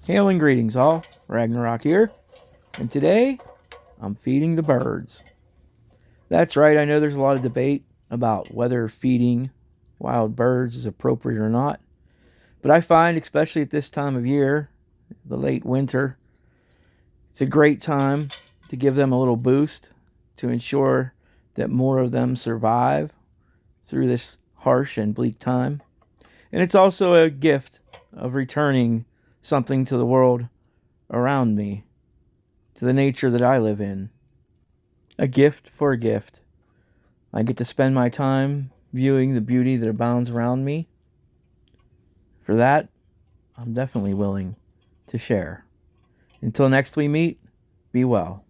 Hail and greetings, all. Ragnarok here, and today I'm feeding the birds. That's right, I know there's a lot of debate about whether feeding wild birds is appropriate or not, but I find, especially at this time of year, the late winter, it's a great time to give them a little boost to ensure that more of them survive through this harsh and bleak time. And it's also a gift of returning something to the world around me, to the nature that I live in. A gift for a gift. I get to spend my time viewing the beauty that abounds around me. For that, I'm definitely willing to share. Until next we meet, be well.